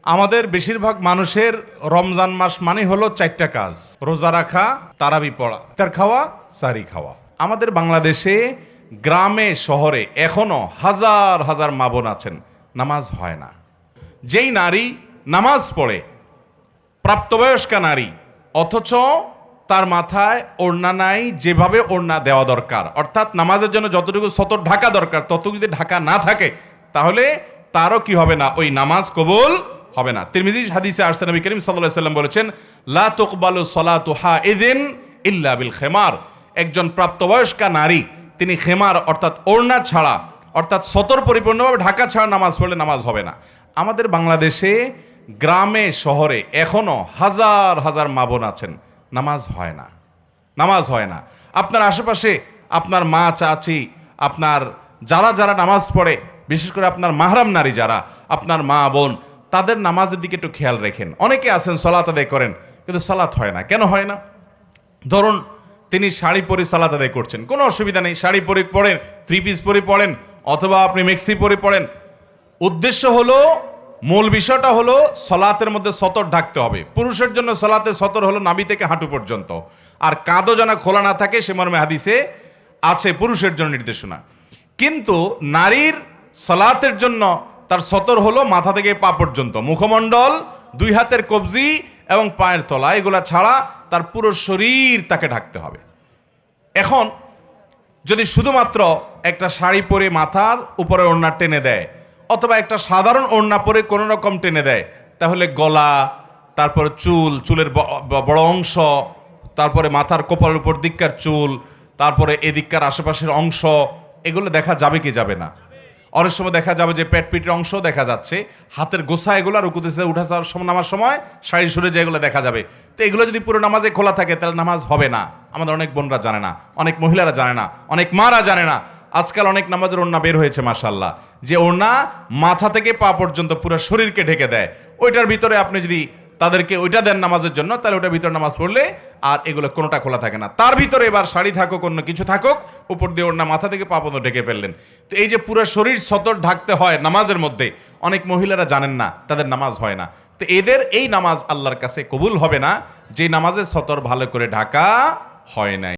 আমাদের বেশিরভাগ মানুষের রমজান মাস মানে হলো 4টা কাজ: রোজা রাখা, তারাবি পড়া, ইফতার খাওয়া, সাহরি খাওয়া। আমাদের বাংলাদেশে গ্রামে শহরে এখনো হাজার হাজার মা বোন আছেন, নামাজ হয় না। যেই নারী নামাজ পড়ে, প্রাপ্তবয়স্কা নারী, অথচ তার মাথায় ওড়না নাই যেভাবে ওড়না দেওয়া দরকার, অর্থাৎ নামাজের জন্য যতটুকু সতর ঢাকা দরকার ততটুকু যদি ঢাকা না থাকে, তাহলে তারও কি হবে না, ওই নামাজ কবুল হবে না। তিরমিজি হাদিসে আসছে, নবী করিম সাল্লাল্লাহু আলাইহি ওয়াসাল্লাম বলেছেন, লা তুকবালু সালাতু হাইদিন ইল্লা বিল খিমার। একজন প্রাপ্তবয়স্কা নারী তিনি খেমার অর্থাৎ ওড়না ছাড়া, অর্থাৎ সতর পরিপূর্ণভাবে ঢাকা ছাড়া নামাজ পড়লে নামাজ হবে না। আমাদের বাংলাদেশে গ্রামে শহরে এখনো হাজার হাজার মা বোন আছেন, নামাজ হয় না, নামাজ হয় না। আপনার আশেপাশে আপনার মা, চাচি, আপনার যারা যারা নামাজ পড়ে, বিশেষ করে আপনার মাহরাম নারী যারা, আপনার মা বোন, তাদের নামাজের দিকে একটু খেয়াল রাখেন। অনেকে আছেন সালাত আদায় করেন, কিন্তু সালাত হয় না। কেন হয় না? ধরুন তিনি শাড়ি পরে সালাত আদায় করছেন, কোনো অসুবিধা নেই, শাড়ি পরে পড়েন, 3 পিস পরে পড়েন, অথবা আপনি মেক্সি পরে পড়েন। উদ্দেশ্য হলো, মূল বিষয়টা হলো সলাতের মধ্যে সতর ঢাকতে হবে। পুরুষের জন্য সলাতে সতর হলো নাভি থেকে হাঁটু পর্যন্ত, আর কাঁধও যেন খোলা না থাকে, সে মর্মে হাদিসে আছে পুরুষের জন্য নির্দেশনা। কিন্তু নারীর সলাতের জন্য তার সতর হলো মাথা থেকে পা পর্যন্ত, মুখমণ্ডল, 2 হাতের কবজি এবং পায়ের তলা, এগুলা ছাড়া তার পুরো শরীর তাকে ঢাকতে হবে। এখন যদি শুধুমাত্র একটা শাড়ি পরে মাথার উপরে ওড়না টেনে দেয়, অথবা একটা সাধারণ ওড়না পরে কোনো রকম টেনে দেয়, তাহলে গলা, তারপর চুল, চুলের বড় অংশ, তারপরে মাথার কপালের উপর দিককার চুল, তারপরে এদিককার আশেপাশের অংশ, এগুলো দেখা যাবে কি যাবে না? অনেক সময় দেখা যাবে যে পেট পিটের অংশ দেখা যাচ্ছে, হাতের গোছা, এগুলো রুকুতেছে উঠা নামার সময় শাড়ি সরে যায়, এগুলো দেখা যাবে। তো এগুলো যদি পুরো নামাজে খোলা থাকে, তাহলে নামাজ হবে না। আমাদের অনেক বোনরা জানে না, অনেক মহিলারা জানে না, অনেক মারা জানে না। আজকাল অনেক নামাজের ওড়না বের হয়েছে মাশাআল্লাহ, যে ওড়না মাথা থেকে পা পর্যন্ত পুরো শরীরকে ঢেকে দেয়। ওইটার ভিতরে আপনি যদি তাদেরকে ওইটা দেন নামাজের জন্য, তাহলে ওইটার ভিতরে নামাজ পড়লে আর এগুলো কোনোটা খোলা থাকে না। তার ভিতরে এবার শাড়ি থাকুক, অন্য কিছু থাকুক, উপর দিয়ে ওড়না মাথা থেকে পা পর্যন্ত ঢেকে ফেললেন। তো এই যে পুরো শরীর সতর ঢাকতে হয় নামাজের মধ্যে, অনেক মহিলারা জানেন না, তাদের নামাজ হয় না। তো এদের এই নামাজ আল্লাহর কাছে কবুল হবে না, যে নামাজের সতর ভালো করে ঢাকা হয় নাই।